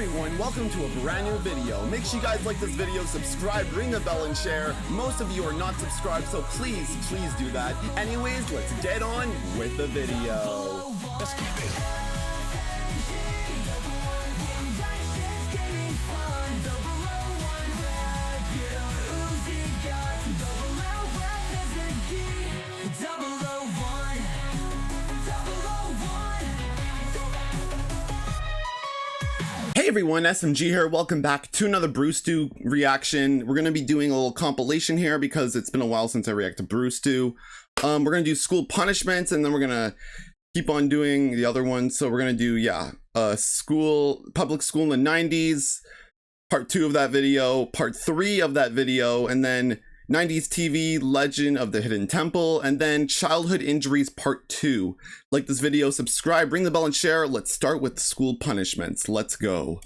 everyone, welcome to a brand new video. Make sure you guys like this video, subscribe, ring the bell, and share. Most of you are not subscribed, so please do that. Anyways, let's get on with the video. Let's keep it. Hey everyone, SMG here. Welcome back to another Brewstew reaction. We're going to be doing a little compilation here because it's been a while since I reacted to Brewstew. We're going to do school punishments and then we're going to keep on doing the other ones. So we're going to do, public school in the 90s, part 2 of that video, part 3 of that video, and then 90s TV, Legend of the Hidden Temple, and then Childhood Injuries Part 2. Like this video, subscribe, ring the bell, and share. Let's start with school punishments. Let's go.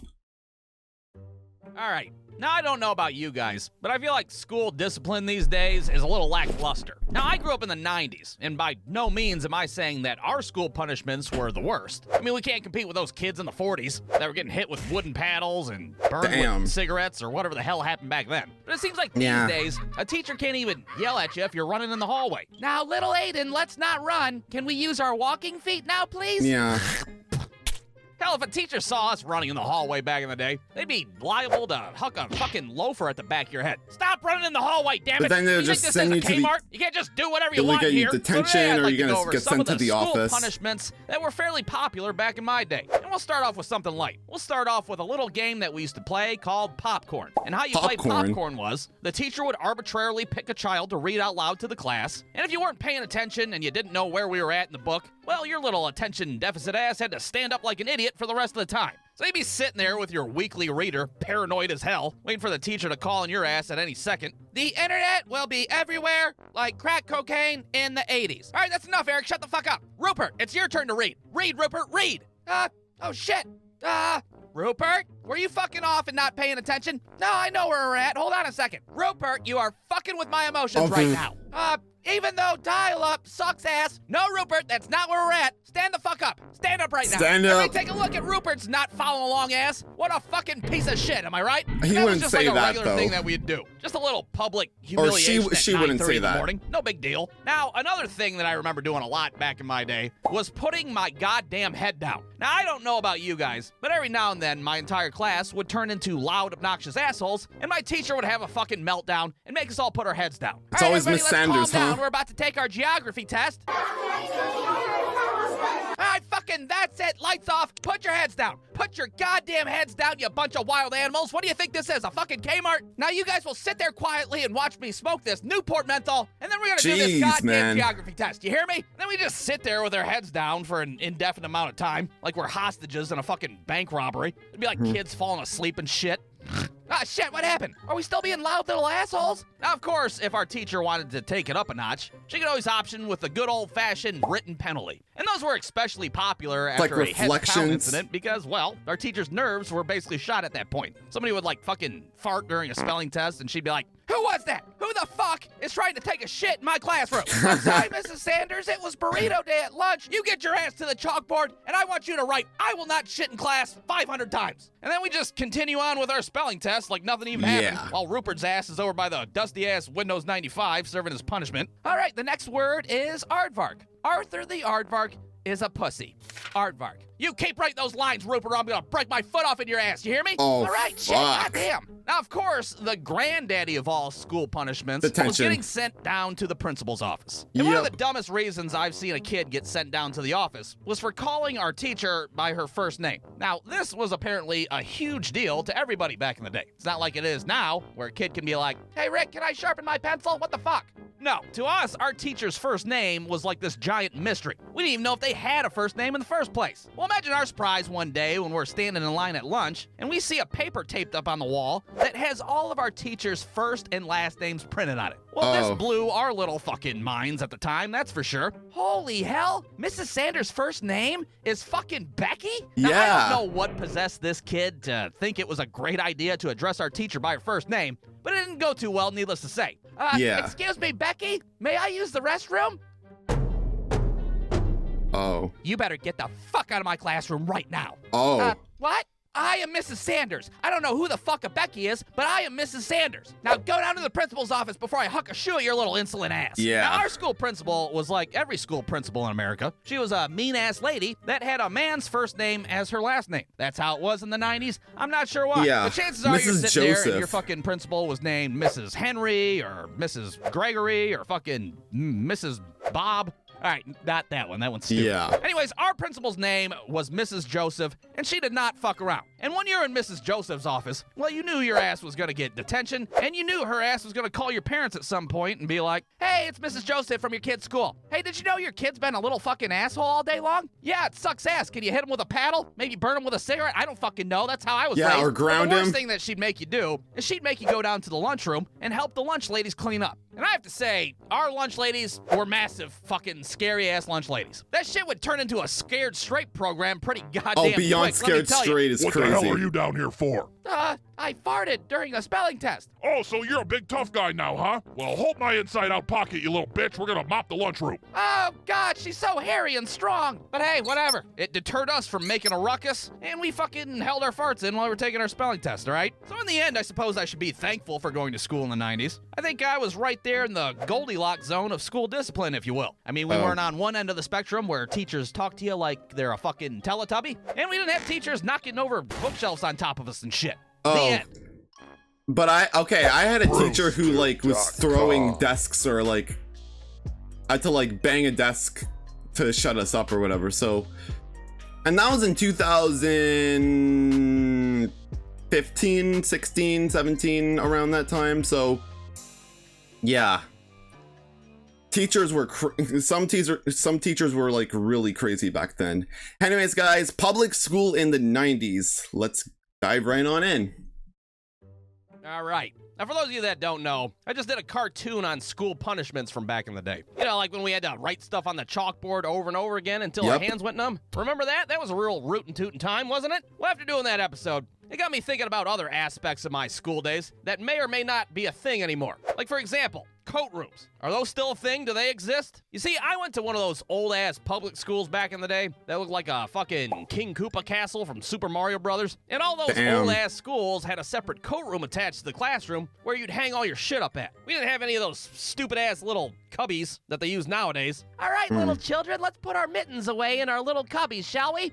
Alright, now I don't know about you guys, but I feel like school discipline these days is a little lackluster. Now I grew up in the 90s, and by no means am I saying that our school punishments were the worst. I mean, we can't compete with those kids in the 40s that were getting hit with wooden paddles and burned with cigarettes or whatever the hell happened back then. But it seems like these days, a teacher can't even yell at you if you're running in the hallway. Now, little Aiden, let's not run. Can we use our walking feet now, please? Yeah. Hell, if a teacher saw us running in the hallway back in the day, they'd be liable to huck a fucking loafer at the back of your head. Stop running in the hallway, damn it! But then they'll just send you to Kmart? You can't just do whatever you want here. Detention, or you're gonna get sent to the office. Some punishments that were fairly popular back in my day. And we'll start off with something light. We'll start off with a little game that we used to play called popcorn. And how you played popcorn was, the teacher would arbitrarily pick a child to read out loud to the class. And if you weren't paying attention and you didn't know where we were at in the book, well, your little attention deficit ass had to stand up like an idiot for the rest of the time. So you'd be sitting there with your weekly reader, paranoid as hell, waiting for the teacher to call on your ass at any second. The internet will be everywhere like crack cocaine in the 80s. All right, that's enough, Eric. Shut the fuck up. Rupert, it's your turn to read. Read, Rupert, read. Oh shit. Rupert, were you fucking off and not paying attention? No, I know where we're at. Hold on a second. Rupert, you are fucking with my emotions right now. Even though dial-up sucks ass. No, Rupert, that's not where we're at. Stand the fuck up. Stand up right now. Stand up. Everybody take a look at Rupert's not following along ass. What a fucking piece of shit, am I right? He wouldn't just say like a that, regular though. thing that we'd do. Just a little public humiliation she at wouldn't 9:30 say in the that. morning. No big deal. Now, another thing that I remember doing a lot back in my day was putting my goddamn head down. Now, I don't know about you guys, but every now and then my entire class would turn into loud, obnoxious assholes, and my teacher would have a fucking meltdown and make us all put our heads down. It's all right, always Miss Sanders, calm huh? down. We're about to take our geography test. All right, fucking that's it. Lights off. Put your heads down. Put your goddamn heads down, you bunch of wild animals. What do you think this is, a fucking Kmart? Now you guys will sit there quietly and watch me smoke this Newport menthol, and then we're gonna do this goddamn geography test. You hear me? And then we just sit there with our heads down for an indefinite amount of time, like we're hostages in a fucking bank robbery. It'd be like kids falling asleep and shit. Ah, shit, what happened? Are we still being loud little assholes? Now, of course, if our teacher wanted to take it up a notch, she could always option with the good old-fashioned written penalty. And those were especially popular after a head-to-pound incident because, well, our teacher's nerves were basically shot at that point. Somebody would, like, fucking fart during a spelling test, and she'd be like, "Who was that? Who the fuck is trying to take a shit in my classroom?" "I'm sorry, Mrs. Sanders, it was burrito day at lunch. You get your ass to the chalkboard, and I want you to write, 'I will not shit in class,' 500 times. And then we just continue on with our spelling test like nothing even happened, while Rupert's ass is over by the dusty-ass Windows 95 serving his punishment. All right, the next word is aardvark. Arthur the aardvark is a pussy. Aardvark. You keep writing those lines, Rupert, or I'm gonna break my foot off in your ass, you hear me? Oh, all right, shit, goddamn. Now, of course, the granddaddy of all school punishments was getting sent down to the principal's office. And one of the dumbest reasons I've seen a kid get sent down to the office was for calling our teacher by her first name. Now, this was apparently a huge deal to everybody back in the day. It's not like it is now, where a kid can be like, "Hey, Rick, can I sharpen my pencil? What the fuck?" No, to us, our teacher's first name was like this giant mystery. We didn't even know if they had a first name in the first place. Well, imagine our surprise one day when we're standing in line at lunch and we see a paper taped up on the wall that has all of our teacher's first and last names printed on it. Well, this blew our little fucking minds at the time, that's for sure. Holy hell, Mrs. Sanders' first name is fucking Becky? Now, I don't know what possessed this kid to think it was a great idea to address our teacher by her first name, but it didn't go too well, needless to say. Excuse me, Becky, may I use the restroom? You better get the fuck out of my classroom right now. What? I am Mrs. Sanders. I don't know who the fuck a Becky is, but I am Mrs. Sanders. Now go down to the principal's office before I huck a shoe at your little insolent ass. Yeah. Now our school principal was like every school principal in America. She was a mean-ass lady that had a man's first name as her last name. That's how it was in the 90s. I'm not sure why. Yeah. But chances are you're Mrs. sitting there Joseph. and your fucking principal was named Mrs. Henry or Mrs. Gregory or fucking Mrs. Bob. All right, not that one. That one's stupid. Yeah. Anyways, our principal's name was Mrs. Joseph, and she did not fuck around. And when you're in Mrs. Joseph's office, well, you knew your ass was gonna get detention, and you knew her ass was gonna call your parents at some point and be like, hey, it's Mrs. Joseph from your kid's school. Hey, did you know your kid's been a little fucking asshole all day long? Yeah, it sucks ass. Can you hit him with a paddle? Maybe burn him with a cigarette? I don't fucking know. That's how I was raised. Yeah, or ground The worst him. thing that she'd make you do is she'd make you go down to the lunchroom and help the lunch ladies clean up. And I have to say, our lunch ladies were massive fucking scary-ass lunch ladies. That shit would turn into a Scared Straight program pretty goddamn Oh, Beyond quick, let me Scared tell you. Straight is What crazy. the hell are you down here for? I farted during a spelling test. Oh, so you're a big tough guy now, huh? Well, hold my inside-out pocket, you little bitch. We're gonna mop the lunchroom. Oh, God, she's so hairy and strong. But hey, whatever. It deterred us from making a ruckus, and we fucking held our farts in while we were taking our spelling test, all right? So in the end, I suppose I should be thankful for going to school in the 90s. I think I was right there in the Goldilocks zone of school discipline, if you will. I mean, we weren't on one end of the spectrum where teachers talk to you like they're a fucking Teletubby, and we didn't have teachers knocking over bookshelves on top of us and shit. The end. But I had a teacher who like was throwing desks or like I had to like bang a desk to shut us up or whatever. So, and that was in 2015, 16, 17, around that time. So, yeah. Teachers were some teachers were like really crazy back then. Anyways, guys, public school in the 90s. Let's dive right on in. All right. Now, for those of you that don't know, I just did a cartoon on school punishments from back in the day. You know, like when we had to write stuff on the chalkboard over and over again until our hands went numb. Remember that? That was a real rootin' tootin' time, wasn't it? Well, after doing that episode, it got me thinking about other aspects of my school days that may or may not be a thing anymore. Like, for example, coat rooms. Are those still a thing? Do they exist? You see, I went to one of those old-ass public schools back in the day that looked like a fucking King Koopa castle from Super Mario Brothers. And all those old-ass schools had a separate coat room attached to the classroom where you'd hang all your shit up at. We didn't have any of those stupid-ass little cubbies that they use nowadays. All right, little children, let's put our mittens away in our little cubbies, shall we?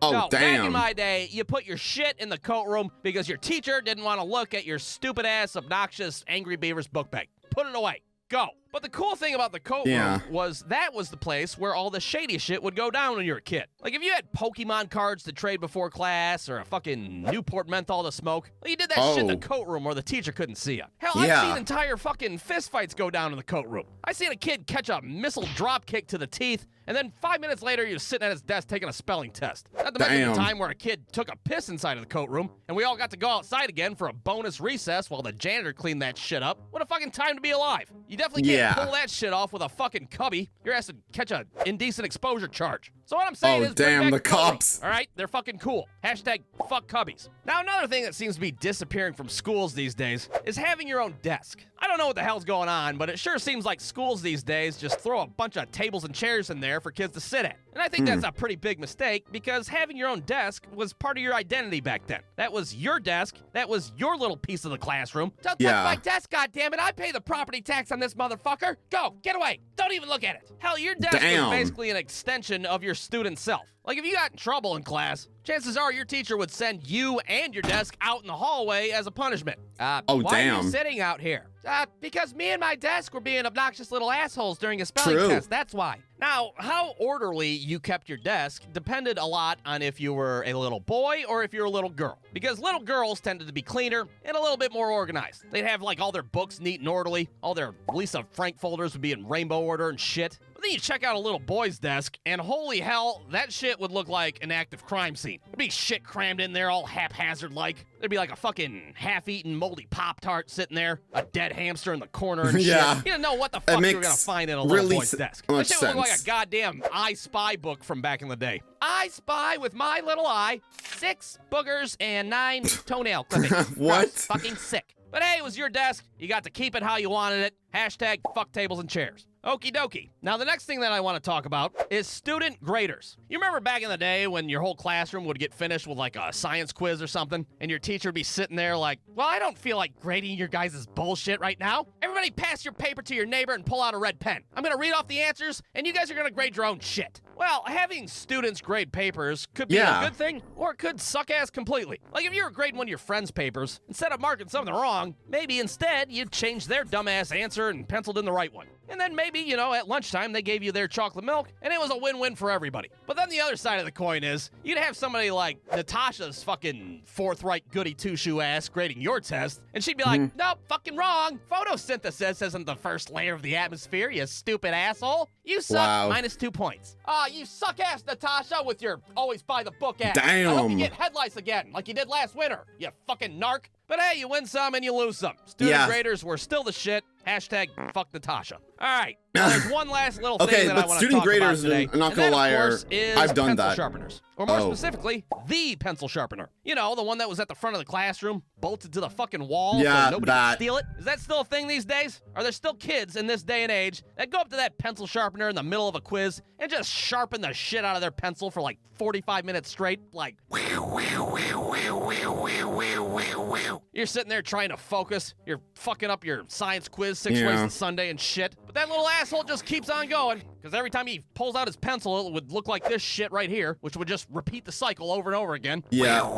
Oh, no, damn. back in my day, you put your shit in the coat room because your teacher didn't want to look at your stupid-ass, obnoxious Angry Beavers book bag. Put it away. Go. But the cool thing about the coat room was that was the place where all the shady shit would go down when you were a kid. Like if you had Pokemon cards to trade before class or a fucking Newport menthol to smoke, well, you did that shit in the coat room where the teacher couldn't see you. Hell, I've seen entire fucking fist fights go down in the coat room. I seen a kid catch a missile drop kick to the teeth, and then 5 minutes later, he was sitting at his desk taking a spelling test. Not to mention the time where a kid took a piss inside of the coat room, and we all got to go outside again for a bonus recess while the janitor cleaned that shit up. What a fucking time to be alive. You definitely can't pull that shit off with a fucking cubby. Your ass would catch a indecent exposure charge. So what I'm saying is, bring back the cops. All right, they're fucking cool. Hashtag fuck cubbies. Now, another thing that seems to be disappearing from schools these days is having your own desk. I don't know what the hell's going on, but it sure seems like schools these days just throw a bunch of tables and chairs in there for kids to sit at. And I think that's a pretty big mistake because having your own desk was part of your identity back then. That was your desk. That was your little piece of the classroom. Don't touch my desk, goddammit. I pay the property tax on this motherfucker. Go, get away. Don't even look at it. Hell, your desk was basically an extension of your student self. Like, if you got in trouble in class, chances are your teacher would send you and your desk out in the hallway as a punishment. Why are you sitting out here? Because me and my desk were being obnoxious little assholes during a spelling test. That's why. Now, how orderly you kept your desk depended a lot on if you were a little boy or if you were a little girl. Because little girls tended to be cleaner and a little bit more organized. They'd have, like, all their books neat and orderly. All their Lisa Frank folders would be in rainbow order and shit. But then you check out a little boy's desk, and holy hell, that shit would look like an active crime scene. There'd be shit crammed in there all haphazard-like. There'd be like a fucking half-eaten moldy Pop-Tart sitting there, a dead hamster in the corner and shit. You didn't know what the fuck you were gonna find in a little boy's desk. That shit would look like a goddamn I Spy book from back in the day. I spy with my little eye 6 boogers and 9 toenail clippings. What? Fucking sick. But hey, it was your desk. You got to keep it how you wanted it. Hashtag fuck tables and chairs. Okie dokie. Now, the next thing that I want to talk about is student graders. You remember back in the day when your whole classroom would get finished with like a science quiz or something, and your teacher would be sitting there like, well, I don't feel like grading your guys' bullshit right now. Everybody pass your paper to your neighbor and pull out a red pen. I'm going to read off the answers, and you guys are going to grade your own shit. Well, having students grade papers could be a good thing, or it could suck ass completely. Like if you were grading one of your friends' papers, instead of marking something wrong, maybe instead you'd change their dumbass answer and penciled in the right one. And then maybe, you know, at lunchtime they gave you their chocolate milk, and it was a win-win for everybody. But then the other side of the coin is, you'd have somebody like Natasha's fucking forthright goody two-shoe ass grading your test, and she'd be like, nope, fucking wrong. Photosynthesis isn't the first layer of the atmosphere, you stupid asshole. You suck, -2 points. You suck-ass Natasha with your always by-the-book ass. Damn. I hope you get headlights again, like you did last winter, you fucking narc. But hey, you win some and you lose some. Student graders were still the shit. Hashtag fuck Natasha. All right. Now, there's one last little thing that I want to talk about today. I'm not gonna lie, I've done that. Sharpeners. Or more specifically, the pencil sharpener. You know, the one that was at the front of the classroom, bolted to the fucking wall so nobody could steal it. Is that still a thing these days? Are there still kids in this day and age that go up to that pencil sharpener in the middle of a quiz and just sharpen the shit out of their pencil for like 45 minutes straight? Like, you're sitting there trying to focus. You're fucking up your science quiz 6 ways to Sunday and shit. But that little asshole just keeps on going. Because every time he pulls out his pencil, it would look like this shit right here, which would just repeat the cycle over and over again. Yeah.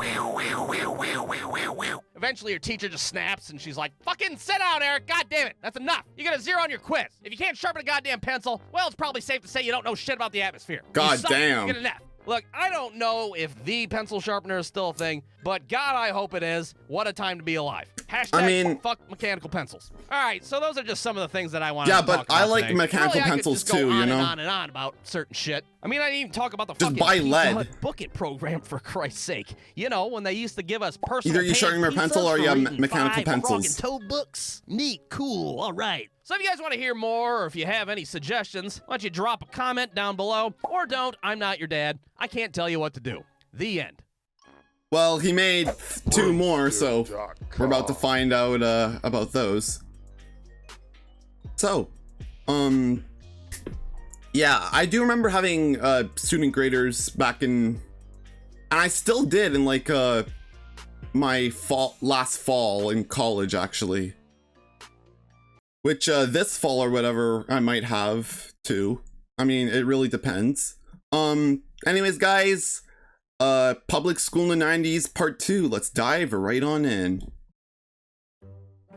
Eventually, your teacher just snaps, and she's like, fucking sit down, Eric. God damn it. That's enough. You get a 0 on your quiz. If you can't sharpen a goddamn pencil, well, it's probably safe to say you don't know shit about the atmosphere. God damn. You get an F. Look, I don't know if the pencil sharpener is still a thing, but God, I hope it is. What a time to be alive. Hashtag fuck mechanical pencils. All right, so those are just some of the things that I want to talk about. Yeah, but I like today. mechanical pencils too, you know? On and on about certain shit. I mean, I didn't even talk about the just fucking buy lead. Pizza Hut Book It program, for Christ's sake. You know, when they used to give us personal either you sharpen your pencil or you have mechanical pencils. Toe books. Neat, cool, all right. So if you guys want to hear more, or if you have any suggestions, why don't you drop a comment down below, or don't. I'm not your dad. I can't tell you what to do. The end. Well, he made 2 more, so we're about to find out about those. So, yeah, I do remember having student graders back in, and I still did in like my last fall in college actually. Which this fall or whatever I might have too. I mean, it really depends. Anyways, guys, public school in the 90s part 2. Let's dive right on in.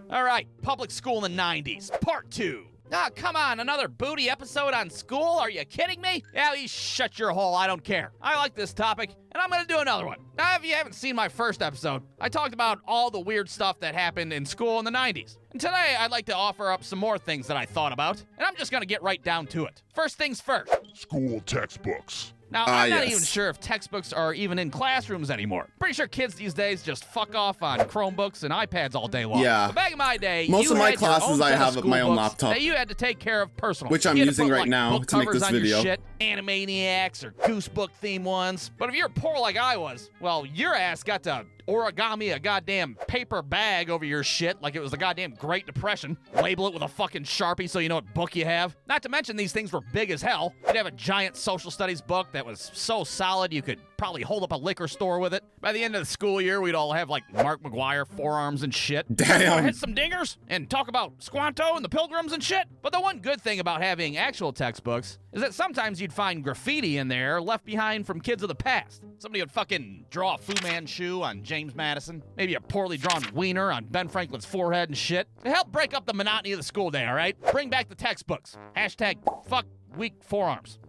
All right, public school in the 90s part 2. Ah, come on, another booty episode on school? Are you kidding me? Yeah, you shut your hole, I don't care. I like this topic, and I'm gonna do another one. Now, if you haven't seen my first episode, I talked about all the weird stuff that happened in school in the 90s. And today, I'd like to offer up some more things that I thought about, and I'm just gonna get right down to it. First things first. School textbooks. Now, I'm not even sure if textbooks are even in classrooms anymore. Pretty sure kids these days just fuck off on Chromebooks and iPads all day long. Yeah. But back in my day, most of my had classes I have at my own laptop that you had to take care of personally. Which I'm using right now to make this video. Shit, Animaniacs or Goose Book theme ones. But if you're poor like I was, well, your ass got to origami a goddamn paper bag over your shit like it was the goddamn Great Depression. Label it with a fucking Sharpie so you know what book you have. Not to mention these things were big as hell. You'd have a giant social studies book that was so solid you could probably hold up a liquor store with it. By the end of the school year, we'd all have like Mark McGuire forearms and shit. Damn. Hit some dingers and talk about Squanto and the Pilgrims and shit. But the one good thing about having actual textbooks is that sometimes you'd find graffiti in there left behind from kids of the past. Somebody would fucking draw a Fu Manchu on James Madison, maybe a poorly drawn wiener on Ben Franklin's forehead and shit. To help break up the monotony of the school day, all right? Bring back the textbooks. Hashtag fuck weak forearms.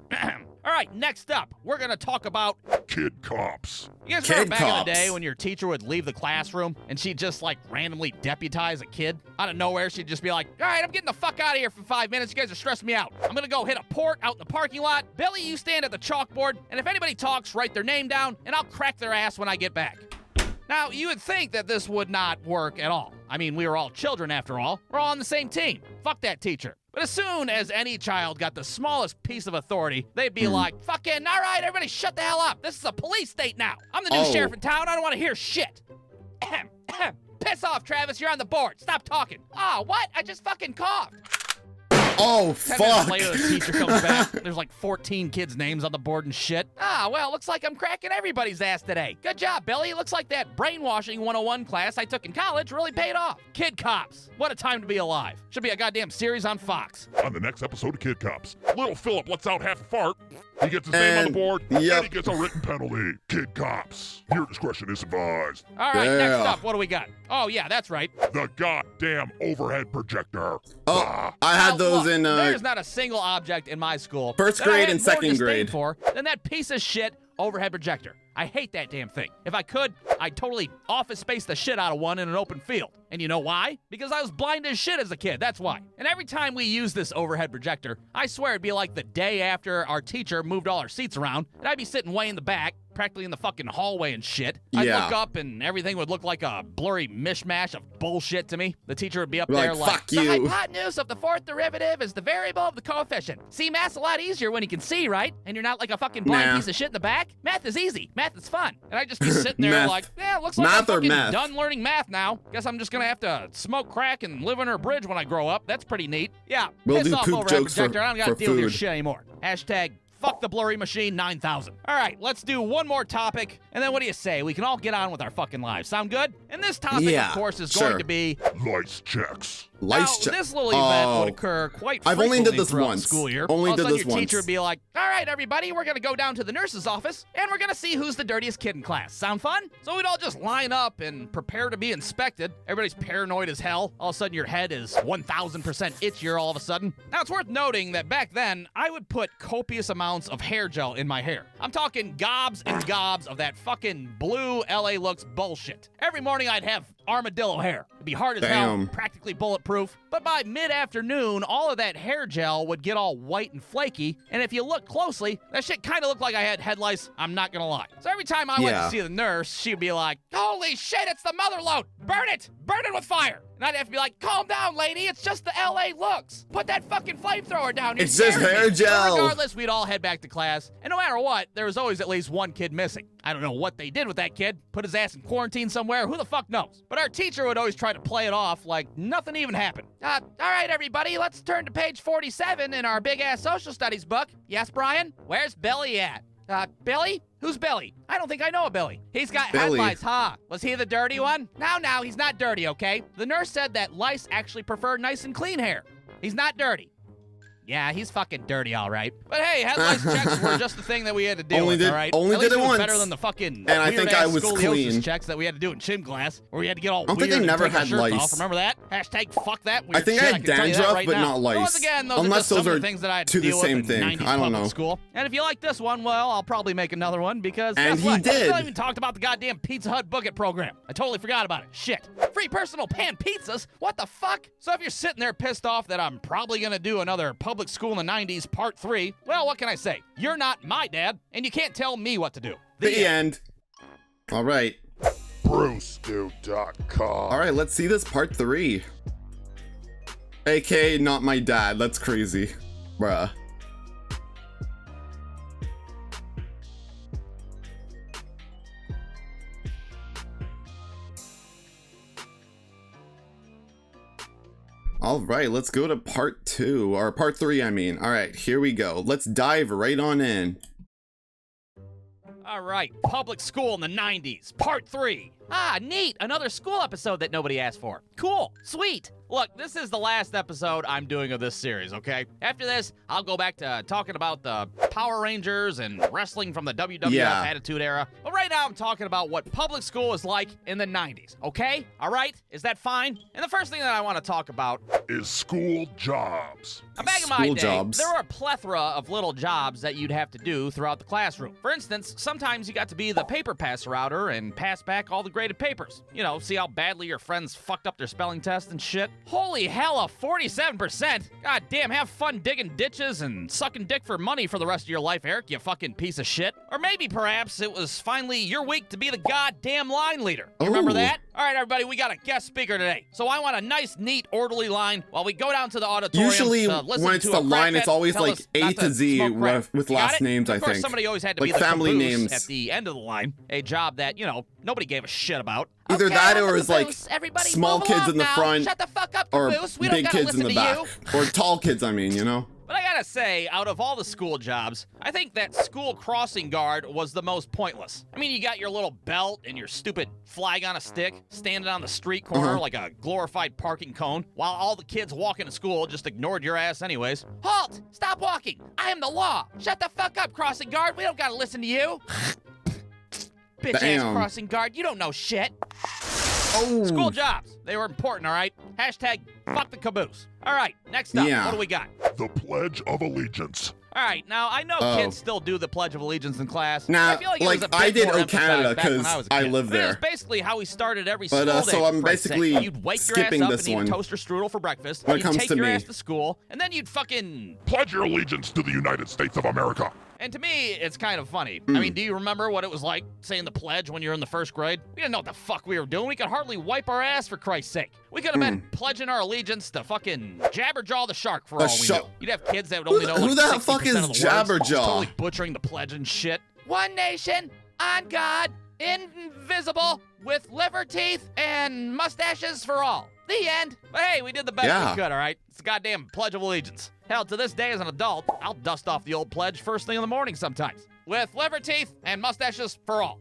All right, next up, we're gonna talk about kid cops. You guys remember back in the day when your teacher would leave the classroom and she'd just like randomly deputize a kid? Out of nowhere, she'd just be like, all right, I'm getting the fuck out of here for 5 minutes. You guys are stressing me out. I'm gonna go hit a port out in the parking lot. Billy, you stand at the chalkboard, and if anybody talks, write their name down, and I'll crack their ass when I get back. Now, you would think that this would not work at all. I mean, we were all children after all. We're all on the same team. Fuck that teacher. But as soon as any child got the smallest piece of authority, they'd be like, fucking, all right, everybody shut the hell up. This is a police state now. I'm the new sheriff in town. I don't want to hear shit. Piss off, Travis. You're on the board. Stop talking. Ah, what? I just fucking coughed. Oh, 10 minutes fuck. later, the teacher comes back. There's like 14 kids' names on the board and shit. Ah, well, looks like I'm cracking everybody's ass today. Good job, Billy. Looks like that brainwashing 101 class I took in college really paid off. Kid Cops. What a time to be alive. Should be a goddamn series on Fox. On the next episode of Kid Cops, little Philip lets out half a fart. He gets his name on the board, and he gets a written penalty. Kid Cops. Your discretion is advised. All right, next up, what do we got? Oh, yeah, that's right. The goddamn overhead projector. Oh, I had those in there's not a single object in my school first that I grade had and more second disdain grade for than that piece of shit overhead projector. I hate that damn thing. If I could, I'd totally office space the shit out of one in an open field. And you know why? Because I was blind as shit as a kid, that's why. And every time we use this overhead projector, I swear it'd be like the day after our teacher moved all our seats around, and I'd be sitting way in the back, practically in the fucking hallway and shit. I'd look up and everything would look like a blurry mishmash of bullshit to me. The teacher would be up there like, fuck you. The hypotenuse of the fourth derivative is the variable of the coefficient. See, math's a lot easier when you can see, right? And you're not like a fucking blind piece of shit in the back. Math is easy. Math is fun. And I'd just be sitting there like, yeah, looks like I'm fucking done learning math now. Guess I'm just gonna have to smoke crack and live under a bridge when I grow up. That's pretty neat. Yeah, we'll piss do off poop overhead jokes projector. I don't gotta for deal with your food. shit anymore. Hashtag fuck the blurry machine 9000. All right, let's do one more topic, and then what do you say? We can all get on with our fucking lives. Sound good? And this topic, of course, is going to be lice checks. Lice check. This little event would occur quite frequently I've only did this throughout once. the school year. Only All of a did sudden this your once. teacher would be like, all right, everybody, we're going to go down to the nurse's office, and we're going to see who's the dirtiest kid in class. Sound fun? So we'd all just line up and prepare to be inspected. Everybody's paranoid as hell. All of a sudden, your head is 1,000% itchier all of a sudden. Now, it's worth noting that back then, I would put copious amounts of hair gel in my hair. I'm talking gobs and gobs of that fucking blue LA looks bullshit. Every morning, I'd have armadillo hair. It'd be hard as hell, practically bulletproof. But by mid-afternoon, all of that hair gel would get all white and flaky, and if you look closely, that shit kind of looked like I had head lice, I'm not gonna lie. So every time I went to see the nurse, she'd be like, holy shit, it's the mother load! Burn it! Burn it with fire! And I'd have to be like, calm down, lady, it's just the LA looks. Put that fucking flamethrower down. It's just hair gel. But regardless, we'd all head back to class, and no matter what, there was always at least one kid missing. I don't know what they did with that kid. Put his ass in quarantine somewhere, who the fuck knows? But our teacher would always try to play it off like nothing even happened. All right, everybody, let's turn to page 47 in our big-ass social studies book. Yes, Brian? Where's Billy at? Billy? Who's Billy? I don't think I know a Billy. He's got head lice, huh? Was he the dirty one? No, he's not dirty, okay? The nurse said that lice actually prefer nice and clean hair. He's not dirty. Yeah, he's fucking dirty, all right. But hey, head lice checks were just the thing that we had to deal with, all right? Only did it once. Better than the fucking and I think I was clean. Checks that we had to do in gym class, where we had to get all I don't think I never had lice. Off. Remember that? Hashtag fuck that weird I think shit. I had dandruff, but not lice. Once again, those Unless are those some are of the things that I had to to the deal same with thing. in 90s I don't know. School. And if you like this one, well, I'll probably make another one because and guess what? he did. I still even talked about the goddamn Pizza Hut bucket program. I totally forgot about it. Shit. Free personal pan pizzas? What the fuck? So if you're sitting there pissed off that I'm probably gonna do another public school in the 90s part 3, well, what can I say? You're not my dad, and you can't tell me what to do. The end. All right. Brewstew.com. All right, let's see this part 3. AK, not my dad. That's crazy. Bruh. All right, let's go to part 2, or part 3, I mean. All right, here we go. Let's dive right on in. All right, public school in the 90s, part 3. Ah, neat, another school episode that nobody asked for. Cool, sweet. Look, this is the last episode I'm doing of this series, okay? After this, I'll go back to talking about the Power Rangers and wrestling from the WWF Attitude Era. But right now, I'm talking about what public school was like in the 90s, okay? All right? Is that fine? And the first thing that I want to talk about is school jobs. Back in my day, there were a plethora of little jobs that you'd have to do throughout the classroom. For instance, sometimes you got to be the paper passer outer and pass back all the graded papers. You know, see how badly your friends fucked up their spelling test and shit? Holy hell, a 47%? God damn, have fun digging ditches and sucking dick for money for the rest of your life, Eric, you fucking piece of shit. Or maybe perhaps it was finally your week to be the goddamn line leader. You remember that? All right, everybody, we got a guest speaker today. So I want a nice, neat, orderly line while we go down to the auditorium. Usually, to listen when it's to the a line, crackhead it's always tell like us A not to Z smoke crack. with You got last it? names, I Of course, think. somebody always had to Like be the family caboose names. at the end of the line, a job that, you know, nobody gave a shit about. Either Okay, that I'm or the it's like caboose. Everybody small move kids along in the now. front Shut the fuck up, or caboose. We don't big gotta kids in listen the to back. you. Or tall kids, I mean, you know? But I gotta say, out of all the school jobs, I think that school crossing guard was the most pointless. I mean, you got your little belt and your stupid flag on a stick, standing on the street corner like a glorified parking cone, while all the kids walking to school just ignored your ass anyways. Halt! Stop walking! I am the law! Shut the fuck up, crossing guard! We don't gotta listen to you! Bitch-ass Damn. crossing guard, you don't know shit! Oh. School jobs, they were important, all right? Hashtag fuck the caboose. All right, next up, Yeah. what do we got? The Pledge of Allegiance. All right, now I know Oh. kids still do the Pledge of Allegiance in class. Nah, I feel like, it like, was a bit I did more O emphasized Canada back when 'cause was a I kid. lived But It there. was basically how we started every But, school day. so I'm for Christ's sake. basically You'd wake skipping your ass up this and eat one a toaster strudel for breakfast. when it You'd comes take to your me. ass to school, and then you'd fucking. Pledge your allegiance to the United States of America. And to me, it's kind of funny. Hmm. I mean, do you remember what it was like saying the pledge when you were in the first grade? We didn't know what the fuck we were doing. We could hardly wipe our ass, for Christ's sake. We could have been pledging our allegiance to fucking Jabberjaw the shark for all we knew. You'd have kids that would only know Who like the 60% fuck is of the words, Jabberjaw? just totally butchering the pledge and shit. One nation, on God, invisible, with liver teeth and mustaches for all. The end. But hey, we did the best Yeah. we could, all right? It's a goddamn Pledge of Allegiance. Hell, to this day as an adult, I'll dust off the old pledge first thing in the morning sometimes. With liver teeth and mustaches for all.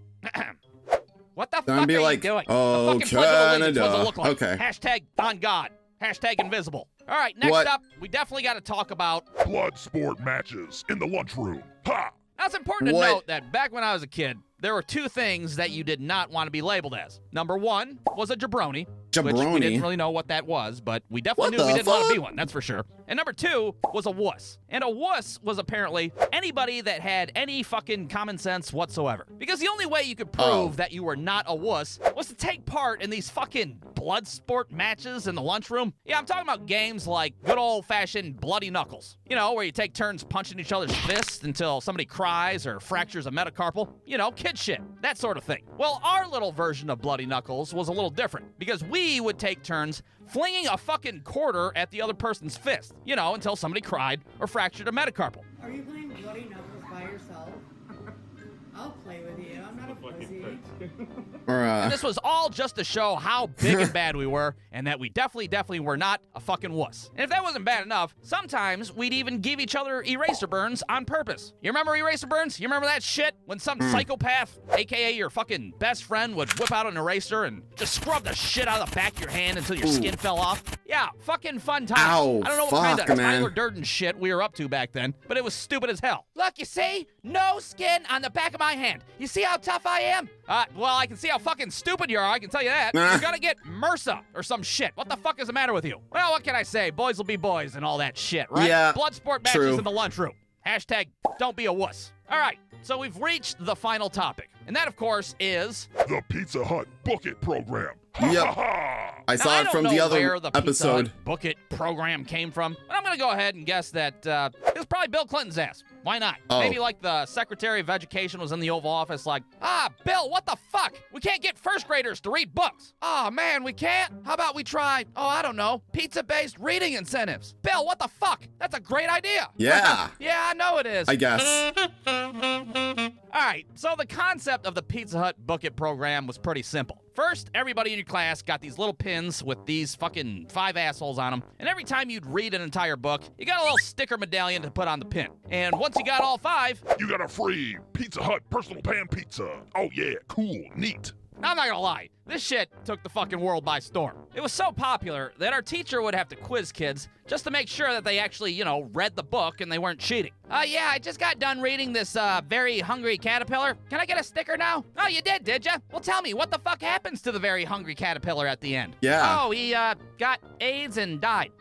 What the Don't fuck be are like, you doing? "Oh, the fucking Pledge of Allegiance, what does it Canada." look like? Okay. Hashtag on God. Hashtag invisible. All right, next What? up, we definitely got to talk about. Blood sport matches in the lunchroom. Ha! Now, it's important to What? note that back when I was a kid, there were two things that you did not want to be labeled as. Number one was a jabroni. Which we Jabroni? didn't really know what that was, but we definitely What knew we the didn't want to be fuck? one, that's for sure. And number two was a wuss. And a wuss was apparently anybody that had any fucking common sense whatsoever. Because the only way you could prove that you were not a wuss was to take part in these fucking blood sport matches in the lunchroom. Yeah, I'm talking about games like good old-fashioned bloody knuckles. You know, where you take turns punching each other's fists until somebody cries or fractures a metacarpal. You know, kid shit. That sort of thing. Well, our little version of bloody knuckles was a little different because we would take turns flinging a fucking quarter at the other person's fist. You know, until somebody cried or fractured a metacarpal. Are you playing Bloody Knuckles by yourself? I'll play with you. I'm not a pussy. Or, And this was all just to show how big and bad we were, and that we definitely were not a fucking wuss. And if that wasn't bad enough, sometimes we'd even give each other eraser burns on purpose. You remember eraser burns? You remember that shit? When some psychopath, aka your fucking best friend, would whip out an eraser and just scrub the shit out of the back of your hand until your skin fell off? Yeah, fucking fun times. Ow, I don't know what kind fuck, of man. Tyler Durden shit we were up to back then, but it was stupid as hell. Look, you see? No skin on the back of my hand. You see how tough I am? Well, I can see how fucking stupid you are, I can tell you that. Nah. You're gonna get MRSA or some shit. What the fuck is the matter with you? Well, what can I say? Boys will be boys and all that shit, right? Yeah, Blood sport matches true. in the lunchroom. Hashtag don't be a wuss. All right, so we've reached the final topic. And that, of course, is... The Pizza Hut Book It program. Yep. Ha ha! I Now, saw I it don't from know the other where the Pizza episode. Hut Book It program came from, but I'm gonna go ahead and guess that it was probably Bill Clinton's ass. Why not? Oh. Maybe like the Secretary of Education was in the Oval Office like, Bill, what the fuck? We can't get first graders to read books. Oh, man, we can't? How about we try, I don't know, pizza-based reading incentives? Bill, what the fuck? That's a great idea. Yeah. Yeah, I know it is. I guess. All right, so the concept of the Pizza Hut Book It program was pretty simple. First, everybody in your class got these little pins with these fucking 5 assholes on them, and every time you'd read an entire book, you got a little sticker medallion to put on the pin. And once you got all 5, You got a free Pizza Hut personal pan pizza. Oh yeah, cool, neat. now I'm not gonna lie, this shit took the fucking world by storm. It was so popular that our teacher would have to quiz kids just to make sure that they actually, read the book and they weren't cheating. Yeah, I just got done reading this, Very Hungry Caterpillar. Can I get a sticker now? Oh, you did ya? Well, tell me, what the fuck happens to the Very Hungry Caterpillar at the end? Yeah. Oh, he, got AIDS and died.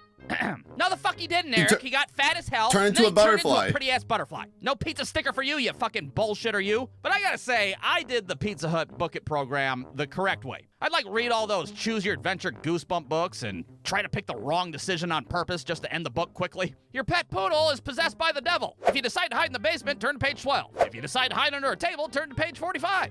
No, the fuck he didn't, Eric. He got fat as hell. Turn into a butterfly. Pretty ass butterfly. No pizza sticker for you, you fucking bullshitter, you. But I gotta say, I did the Pizza Hut Book It program the correct way. I'd like read all those Choose Your Adventure goosebump books and try to pick the wrong decision on purpose just to end the book quickly. Your pet poodle is possessed by the devil. If you decide to hide in the basement, turn to page 12. If you decide to hide under a table, turn to page 45.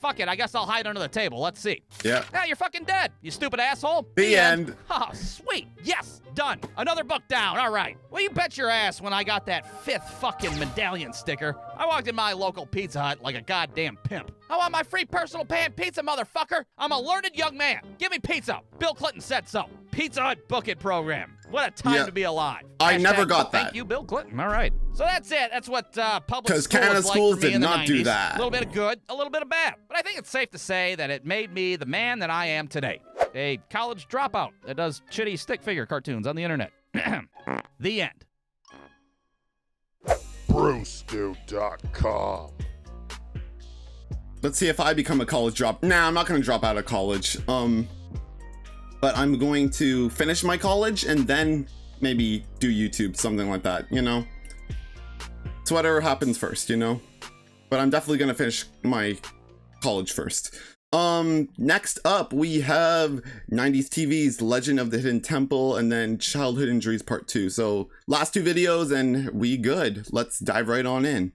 Fuck it. I guess I'll hide under the table. Let's see. Yeah. Now you're fucking dead, you stupid asshole. The end. Oh, sweet. Yes. Done. Another book down. All right. Well, you bet your ass when I got that 5th fucking medallion sticker, I walked in my local Pizza Hut like a goddamn pimp. I want my free personal pan pizza, motherfucker. I'm a learned young man. Give me pizza. Bill Clinton said so. Pizza Hut Book It program. What a time to be alive. I never got that. Thank you, Bill Clinton. All right. So that's it. That's what public Because school Canada was like schools for me did in the not 90s. do that. A little bit of good, a little bit of bad. But I think it's safe to say that it made me the man that I am today. A college dropout that does shitty stick figure cartoons on the internet. The end. Brewstew.com. Let's see if I become a college drop. Nah, I'm not gonna drop out of college. But I'm going to finish my college and then maybe do YouTube, something like that, you know? It's whatever happens first, you know? But I'm definitely gonna finish my college first. Next up, we have 90s TV's Legend of the Hidden Temple and then Childhood Injuries Part 2. So last 2 videos and we good. Let's dive right on in.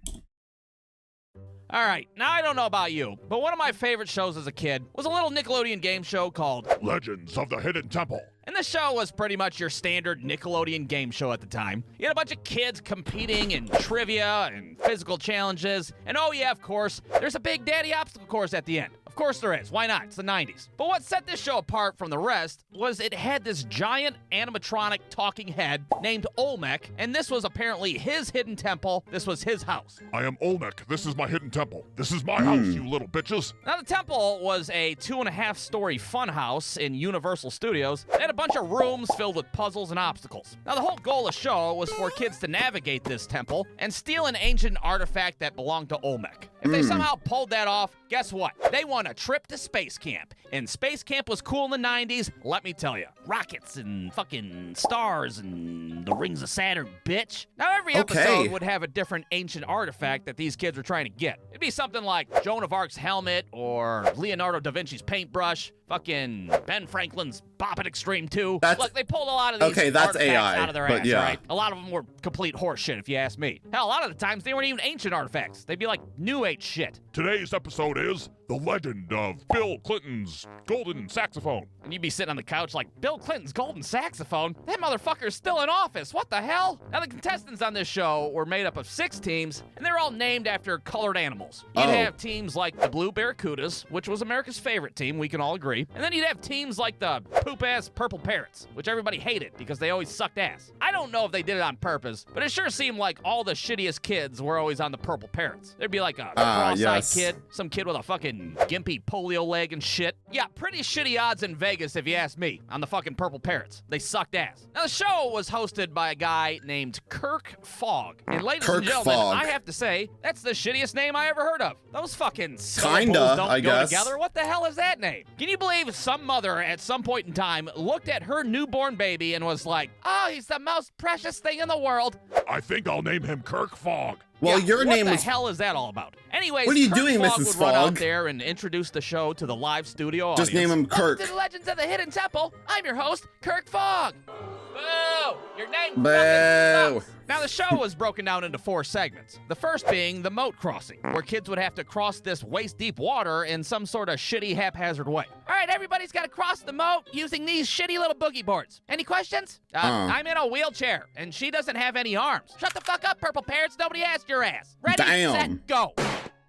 All right, now I don't know about you, but one of my favorite shows as a kid was a little Nickelodeon game show called Legends of the Hidden Temple. And the show was pretty much your standard Nickelodeon game show at the time. You had a bunch of kids competing in trivia and physical challenges. And oh yeah, of course, there's a Big Daddy obstacle course at the end. Of course there is. Why not? It's the 90s. But what set this show apart from the rest was it had this giant animatronic talking head named Olmec, and this was apparently his hidden temple. This was his house. I am Olmec. This is my hidden temple. This is my house, you little bitches. Now, the temple was a 2.5-story fun house in Universal Studios. It had a bunch of rooms filled with puzzles and obstacles. Now, the whole goal of the show was for kids to navigate this temple and steal an ancient artifact that belonged to Olmec. If they somehow pulled that off, guess what? They won a trip to space camp. And space camp was cool in the 90s, let me tell you. Rockets and fucking stars and the rings of Saturn, bitch. Now, every episode would have a different ancient artifact that these kids were trying to get. It'd be something like Joan of Arc's helmet or Leonardo da Vinci's paintbrush, fucking Ben Franklin's Bop It Extreme 2. Look, they pulled a lot of these artifacts AI, out of their ass, right? A lot of them were complete horseshit, if you ask me. Hell, a lot of the times they weren't even ancient artifacts. They'd be like New Age shit. Today's episode is The Legend of Bill Clinton's Golden Saxophone. And you'd be sitting on the couch like, Bill Clinton's golden saxophone? That motherfucker's still in office. What the hell? Now, the contestants on this show were made up of 6 teams, and they're all named after colored animals. You'd have teams like the Blue Barracudas, which was America's favorite team, we can all agree. And then you'd have teams like the poop-ass Purple Parrots, which everybody hated because they always sucked ass. I don't know if they did it on purpose, but it sure seemed like all the shittiest kids were always on the Purple Parrots. There'd be like a cross-eyed kid, some kid with a fucking gimpy polio leg and shit. Yeah, pretty shitty odds in Vegas, if you ask me, on the fucking Purple Parrots. They sucked ass. Now, the show was hosted by a guy named Kirk Fogg. And ladies and gentlemen, I have to say, that's the shittiest name I ever heard of. Those fucking syllables don't go together. What the hell is that name? Can you believe some mother at some point in time looked at her newborn baby and was like, oh, he's the most precious thing in the world? I think I'll name him Kirk Fogg. Well, your name was... What the hell is that all about? Anyways, what are you Kirk doing, Fogg Mrs. would Fogg? run out there and introduce the show to the live studio Just audience. name him Kirk. Welcome to the Legends of the Hidden Temple. I'm your host, Kirk Fogg. Boo! Your name Boo! fucking sucks. Now, the show was broken down into 4 segments. The first being the moat crossing, where kids would have to cross this waist-deep water in some sort of shitty, haphazard way. All right, everybody's got to cross the moat using these shitty little boogie boards. Any questions? I'm in a wheelchair, and she doesn't have any arms. Shut the fuck up, Purple Parrots. Nobody asked your ass. Ready, set, go.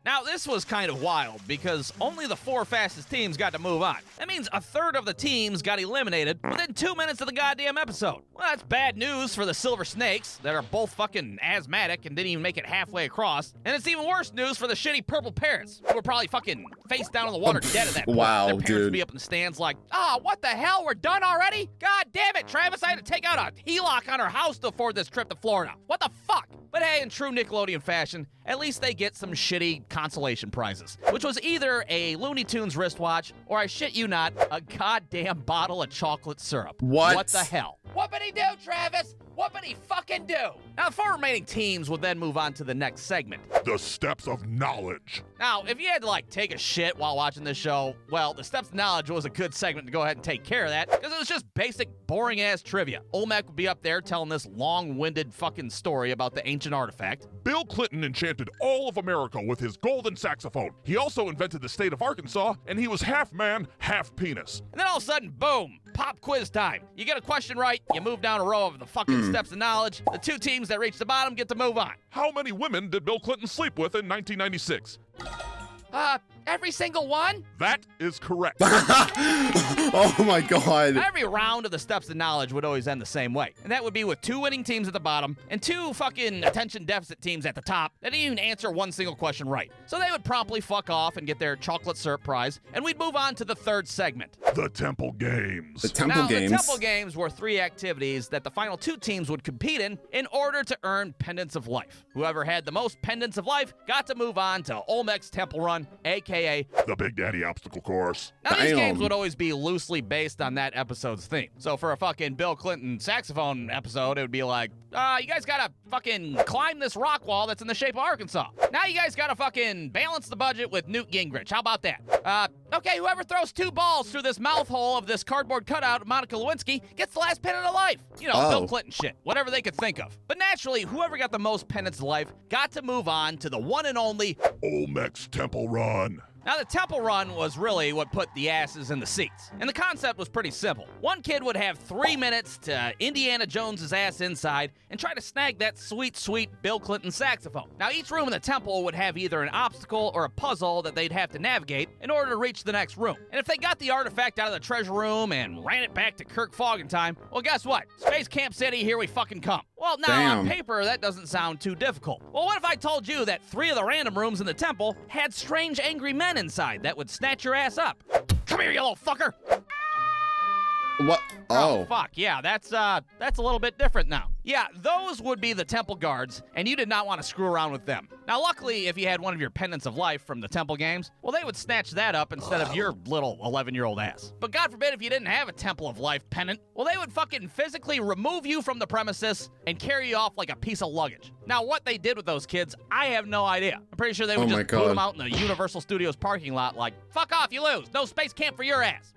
Now, this was kind of wild because only the 4 fastest teams got to move on. That means a third of the teams got eliminated within 2 minutes of the goddamn episode. Well, that's bad news for the Silver Snakes that are both fucking asthmatic and didn't even make it halfway across. And it's even worse news for the shitty Purple Parrots who were probably fucking face down in the water dead at that point. Wow, their parents dude. would be up in the stands like, oh, what the hell? We're done already? God damn it, Travis. I had to take out a HELOC on our house to afford this trip to Florida. What the fuck? But hey, in true Nickelodeon fashion, at least they get some shitty consolation prizes, which was either a Looney Tunes wristwatch or, I shit you not, a goddamn bottle of chocolate syrup. What the hell? Whoopity do, Travis! Whoopity fucking do! Now, the 4 remaining teams would then move on to the next segment. The steps of knowledge. Now, if you had to, like, take a shit while watching this show, well, the steps of knowledge was a good segment to go ahead and take care of that, because it was just basic, boring-ass trivia. Olmec would be up there telling this long-winded fucking story about the ancient artifact. Bill Clinton enchanted all of America with his golden saxophone. He also invented the state of Arkansas, and he was half man, half penis. And then all of a sudden, boom, pop quiz time. You get a question right, you move down a row of the fucking steps of knowledge. The 2 teams that reach the bottom get to move on. How many women did Bill Clinton sleep with in 1996? Every single one? That is correct. Oh my god. Every round of the steps of knowledge would always end the same way. And that would be with 2 winning teams at the bottom and 2 fucking attention deficit teams at the top that didn't even answer one single question right. So they would promptly fuck off and get their chocolate syrup prize, and we'd move on to the 3rd segment. The Temple Games. The Temple Games. The Temple Games were 3 activities that the final 2 teams would compete in order to earn pendants of life. Whoever had the most pendants of life got to move on to Olmec's Temple Run, aka the Big Daddy Obstacle Course. Now, these games would always be loosely based on that episode's theme. So for a fucking Bill Clinton saxophone episode, it would be like, you guys gotta fucking climb this rock wall that's in the shape of Arkansas. Now you guys gotta fucking balance the budget with Newt Gingrich. How about that? Okay, whoever throws 2 balls through this mouth hole of this cardboard cutout of Monica Lewinsky gets the last pennant of life. You know, Bill Clinton shit. Whatever they could think of. But naturally, whoever got the most pennants of life got to move on to the one and only Olmec's Temple Run. Now, the Temple Run was really what put the asses in the seats. And the concept was pretty simple. One kid would have 3 minutes to Indiana Jones's ass inside and try to snag that sweet, sweet Bill Clinton saxophone. Now, each room in the temple would have either an obstacle or a puzzle that they'd have to navigate in order to reach the next room. And if they got the artifact out of the treasure room and ran it back to Kirk Fogg in time, well, guess what? Space Camp City, here we fucking come. Well, now, on paper, that doesn't sound too difficult. Well, what if I told you that 3 of the random rooms in the temple had strange, angry men inside that would snatch your ass up? Come here, you little fucker! What? Oh. Fuck, yeah, that's a little bit different now. Yeah, those would be the temple guards, and you did not want to screw around with them. Now, luckily, if you had one of your pendants of life from the temple games, well, they would snatch that up instead of your little 11-year-old ass. But God forbid if you didn't have a temple of life pendant, well, they would fucking physically remove you from the premises and carry you off like a piece of luggage. Now, what they did with those kids, I have no idea. I'm pretty sure they would just put them out in the Universal Studios parking lot like, fuck off, you lose. No space camp for your ass.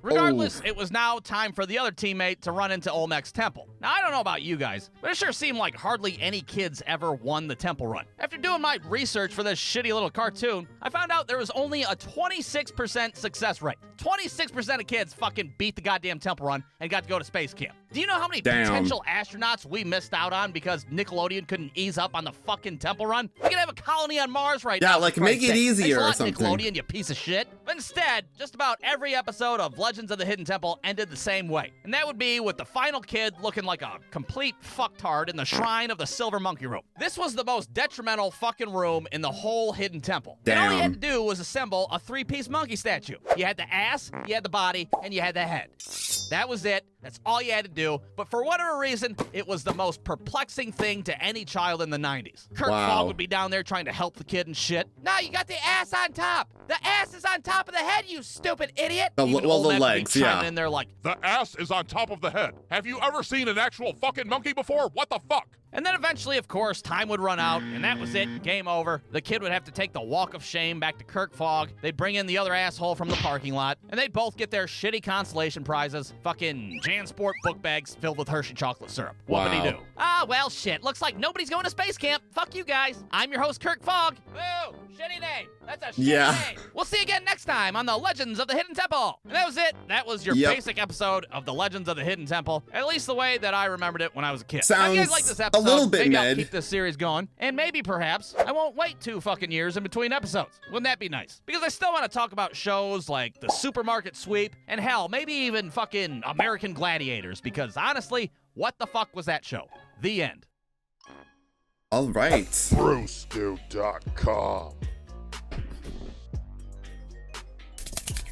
Regardless, it was now time for the other teammate to run into Olmec's temple. Now, I don't know about you guys, but it sure seemed like hardly any kids ever won the temple run. After doing my research for this shitty little cartoon, I found out there was only a 26% success rate. 26% of kids fucking beat the goddamn temple run and got to go to space camp. Do you know how many potential astronauts we missed out on because Nickelodeon couldn't ease up on the fucking temple run? We could have a colony on Mars right now. Yeah, like make it easier or something. Nickelodeon, you piece of shit. But instead, just about every episode of Legends of the Hidden Temple ended the same way. And that would be with the final kid looking like a complete fucktard in the shrine of the Silver Monkey Room. This was the most detrimental fucking room in the whole Hidden Temple. And all you had to do was assemble a 3-piece monkey statue. You had the ass, you had the body, and you had the head. That was it. That's all you had to do. But for whatever reason, it was the most perplexing thing to any child in the 90s. Kirk Fogg would be down there trying to help the kid and shit. No, you got the ass on top. The ass is on top of the head, you stupid idiot. The legs, yeah. And they're like, the ass is on top of the head. Have you ever seen an actual fucking monkey before? What the fuck? And then eventually, of course, time would run out, and that was it. Game over. The kid would have to take the walk of shame back to Kirk Fogg. They'd bring in the other asshole from the parking lot, and they'd both get their shitty consolation prizes. Fucking JanSport book bags filled with Hershey chocolate syrup. What would he do? Ah, well, shit. Looks like nobody's going to space camp. Fuck you guys. I'm your host, Kirk Fogg. Boo! Shitty name. That's a shitty name. We'll see you again next time on the Legends of the Hidden Temple. And that was it. That was your basic episode of the Legends of the Hidden Temple. At least the way that I remembered it when I was a kid. Sounds now, if you guys like this episode, a little bit maybe mid. I'll keep this series going. And maybe, perhaps, I won't wait 2 fucking years in between episodes. Wouldn't that be nice? Because I still want to talk about shows like The Supermarket Sweep, and hell, maybe even fucking American Gladiators. Because honestly, what the fuck was that show? The end. All right. Brewstew.com.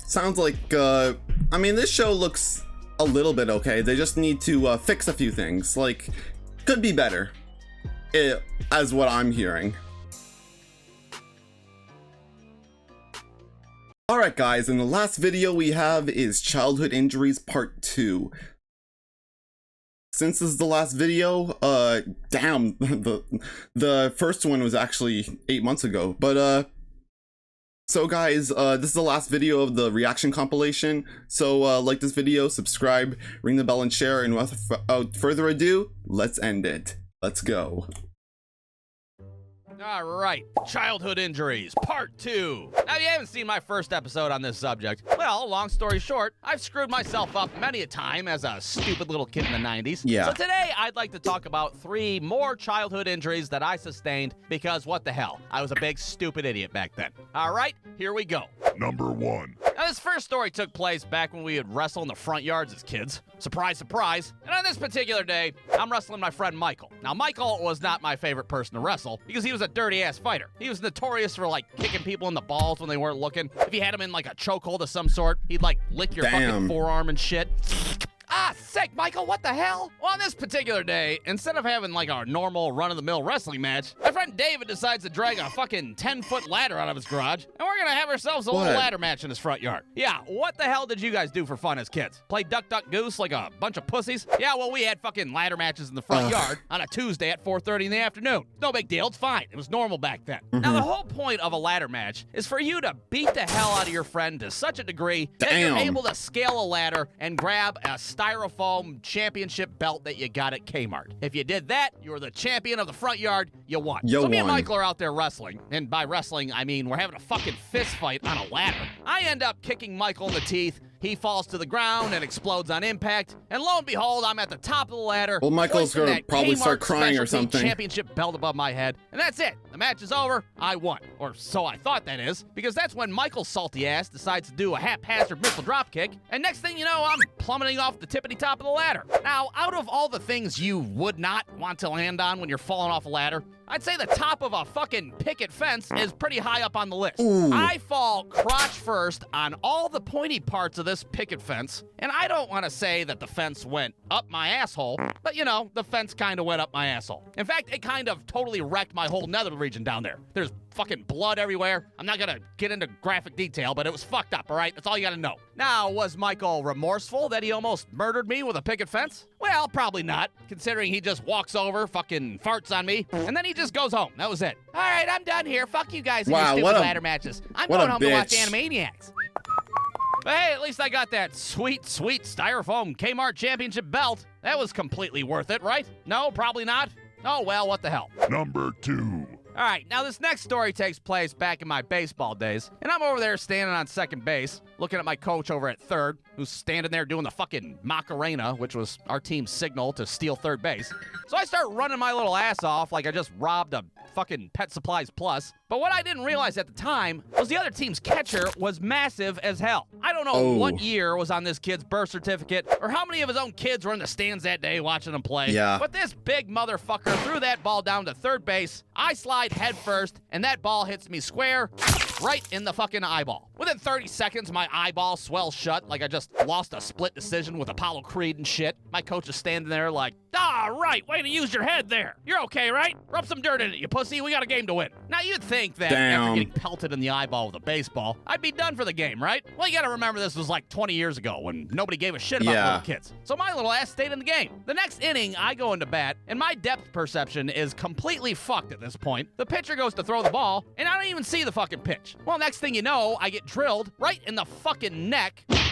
Sounds like, I mean, this show looks a little bit okay. They just need to fix a few things. Like, could be better, as what I'm hearing. Alright guys, and the last video we have is childhood injuries part 2. Since this is the last video, damn, the first one was actually 8 months ago, but so guys, this is the last video of the reaction compilation, so like this video, subscribe, ring the bell and share, and without further ado, let's end it. Let's go. All right, childhood injuries, part 2. Now, if you haven't seen my first episode on this subject, well, long story short, I've screwed myself up many a time as a stupid little kid in the 90s. Yeah. So today, I'd like to talk about 3 more childhood injuries that I sustained because what the hell, I was a big stupid idiot back then. All right, here we go. Number 1. Now, this first story took place back when we would wrestle in the front yards as kids. Surprise, surprise. And on this particular day, I'm wrestling my friend Michael. Now, Michael was not my favorite person to wrestle because he was a dirty-ass fighter. He was notorious for, like, kicking people in the balls when they weren't looking. If you had him in, like, a chokehold of some sort, he'd, like, lick your fucking forearm and shit. Ah, sick, Michael, what the hell? Well, on this particular day, instead of having like our normal run-of-the-mill wrestling match, my friend David decides to drag a fucking 10-foot ladder out of his garage, and we're gonna have ourselves a little ladder match in his front yard. Yeah, what the hell did you guys do for fun as kids? Play Duck, Duck, Goose like a bunch of pussies? Yeah, well, we had fucking ladder matches in the front yard on a Tuesday at 4:30 in the afternoon. No big deal, it's fine. It was normal back then. Now, the whole point of a ladder match is for you to beat the hell out of your friend to such a degree that you're able to scale a ladder and grab a styrofoam championship belt that you got at Kmart. If you did that, you were the champion of the front yard, you won. So me and Michael are out there wrestling, and by wrestling, I mean we're having a fucking fist fight on a ladder. I end up kicking Michael in the teeth. He falls to the ground and explodes on impact, and lo and behold, I'm at the top of the ladder. Well, Michael's gonna probably start crying or something. Championship belt above my head, and that's it. The match is over. I won, or so I thought, that is, because that's when Michael's salty ass decides to do a haphazard missile drop kick, and next thing you know, I'm plummeting off the tippity top of the ladder. Now, out of all the things you would not want to land on when you're falling off a ladder, I'd say the top of a fucking picket fence is pretty high up on the list. Ooh. I fall crotch first on all the pointy parts of this picket fence, and I don't want to say that the fence went up my asshole, but you know, the fence kind of went up my asshole. In fact, it kind of totally wrecked my whole nether region down there. There's fucking blood everywhere. I'm not gonna get into graphic detail, but it was fucked up, all right? That's all you gotta know. Now, was Michael remorseful that he almost murdered me with a picket fence? Well, probably not, considering he just walks over, fucking farts on me, and then he just goes home. That was it. All right, I'm done here. Fuck you guys and your stupid ladder matches. I'm going home to watch Animaniacs. But hey, at least I got that sweet, sweet styrofoam Kmart championship belt. That was completely worth it, right? No, probably not. Oh, well, what the hell. Number 2. All right, now this next story takes place back in my baseball days, and I'm over there standing on second base, looking at my coach over at third, who's standing there doing the fucking Macarena, which was our team's signal to steal third base. So I start running my little ass off like I just robbed a fucking Pet Supplies Plus. But what I didn't realize at the time was the other team's catcher was massive as hell. I don't know what year was on this kid's birth certificate or how many of his own kids were in the stands that day watching him play. Yeah. But this big motherfucker threw that ball down to third base. I slide head first, and that ball hits me square right in the fucking eyeball. Within 30 seconds, my eyeball swells shut like I just lost a split decision with Apollo Creed and shit. My coach is standing there like, ah, right, way to use your head there. You're okay, right? Rub some dirt in it, you pussy. We got a game to win. Now, you'd think that after getting pelted in the eyeball with a baseball, I'd be done for the game, right? Well, you gotta remember this was like 20 years ago when nobody gave a shit about little kids. So my little ass stayed in the game. The next inning, I go into bat, and my depth perception is completely fucked at this point. The pitcher goes to throw the ball, and I don't even see the fucking pitch. Well, next thing you know, I get drilled right in the fucking neck. And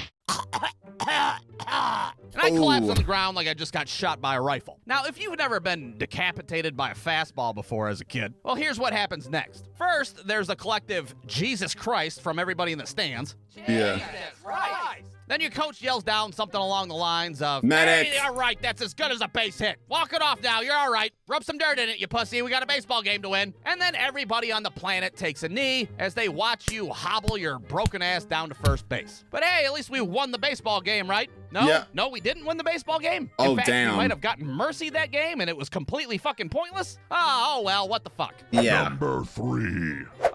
I collapse on the ground like I just got shot by a rifle. Now, if you've never been decapitated by a fastball before as a kid, well, here's what happens next. First, there's a collective Jesus Christ from everybody in the stands. Yeah. Jesus Christ. Then your coach yells down something along the lines of, Medic. Hey, all right, that's as good as a base hit. Walk it off now, you're all right. Rub some dirt in it, you pussy. We got a baseball game to win. And then everybody on the planet takes a knee as they watch you hobble your broken ass down to first base. But hey, at least we won the baseball game, right? No, no, we didn't win the baseball game. In fact, we might have gotten mercy that game, and it was completely fucking pointless. Oh, well, what the fuck? Yeah. Number 3.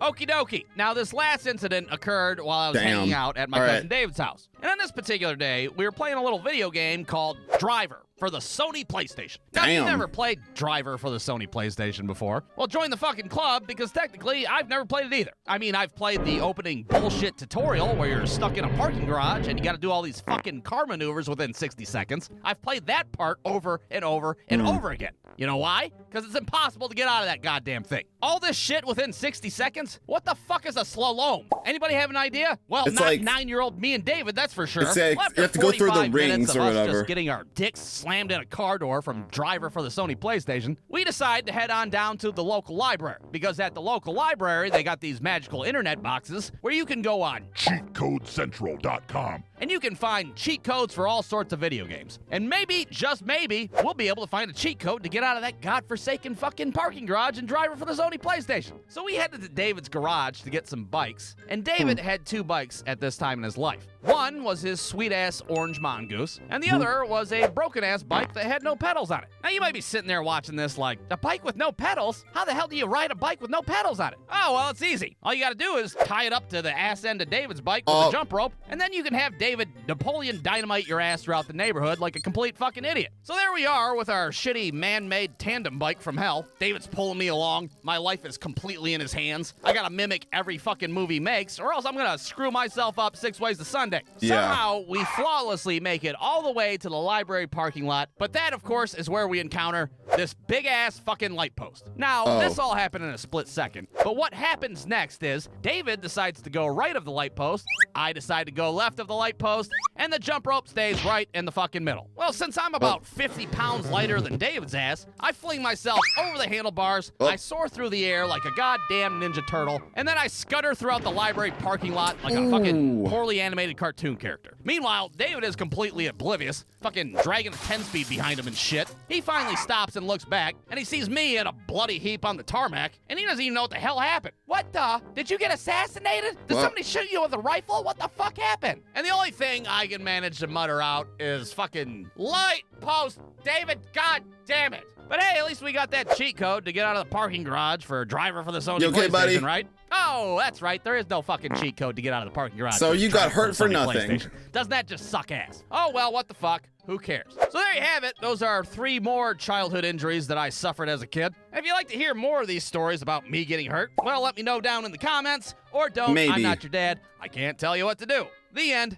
Okie dokie. Now, this last incident occurred while I was hanging out at my cousin David's house. And on this particular day, we were playing a little video game called Driver. for the Sony PlayStation. Now, Damn. you've never played Driver for the Sony PlayStation before. Well, join the fucking club, because technically, I've never played it either. I mean, I've played the opening bullshit tutorial where you're stuck in a parking garage and you gotta do all these fucking car maneuvers within 60 seconds. I've played that part over and over and over again. You know why? Because it's impossible to get out of that goddamn thing. All this shit within 60 seconds? What the fuck is a slalom? Anybody have an idea? Well, It's not like- 9-year-old me and David, that's for sure. It's like Well, you have to go through the 45 minutes rings of or us whatever. just getting our dicks slammed in a car door from Driver for the Sony PlayStation, we decide to head on down to the local library, because at the local library, they got these magical internet boxes where you can go on CheatCodeCentral.com. and you can find cheat codes for all sorts of video games. And maybe, just maybe, we'll be able to find a cheat code to get out of that godforsaken fucking parking garage and Driver for the Sony PlayStation. So we headed to David's garage to get some bikes, and David had 2 bikes at this time in his life. One was his sweet-ass orange mongoose, and the other was a broken-ass bike that had no pedals on it. Now, you might be sitting there watching this like, a bike with no pedals? How the hell do you ride a bike with no pedals on it? Oh, well, it's easy. All you gotta do is tie it up to the ass end of David's bike with a jump rope, and then you can have David Napoleon Dynamite your ass throughout the neighborhood like a complete fucking idiot. So there we are with our shitty man-made tandem bike from hell. David's pulling me along. My life is completely in his hands. I gotta mimic every fucking movie he makes, or else I'm gonna screw myself up 6 ways to Sunday. Yeah. Somehow, we flawlessly make it all the way to the library parking lot, but that, of course, is where we encounter this big-ass fucking light post. Now, this all happened in a split second, but what happens next is David decides to go right of the light post, I decide to go left of the light post, and the jump rope stays right in the fucking middle. Well, since I'm about 50 pounds lighter than David's ass, I fling myself over the handlebars, I soar through the air like a goddamn Ninja Turtle, and then I scutter throughout the library parking lot like a fucking poorly animated cartoon character. Meanwhile, David is completely oblivious, fucking dragging a 10-speed behind him and shit. He finally stops and looks back, and he sees me in a bloody heap on the tarmac, and he doesn't even know what the hell happened. What the? Did you get assassinated? Did somebody shoot you with a rifle? What the fuck happened? And the only thing I can manage to mutter out is fucking light post, David, god damn it. But hey, at least we got that cheat code to get out of the parking garage for Driver for the Sony You okay, PlayStation, buddy? right? Oh, that's right. There is no fucking cheat code to get out of the parking garage. So for you Driver got hurt the for Sony nothing. PlayStation. Doesn't that just suck ass? Oh, well, what the fuck? Who cares? So there you have it. Those are 3 more childhood injuries that I suffered as a kid. If you'd like to hear more of these stories about me getting hurt, well, let me know down in the comments. Or don't. Maybe. I'm not your dad. I can't tell you what to do. The end.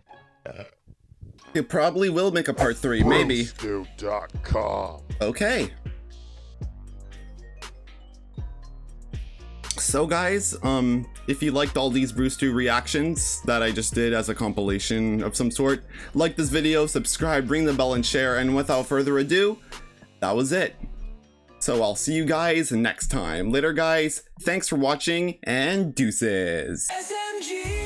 It probably will make a part 3, maybe. Brewstew.com. Okay. So guys, if you liked all these Brewstew reactions that I just did as a compilation of some sort, like this video, subscribe, ring the bell, and share, and without further ado, that was it. So I'll see you guys next time. Later guys, thanks for watching, and deuces. SMG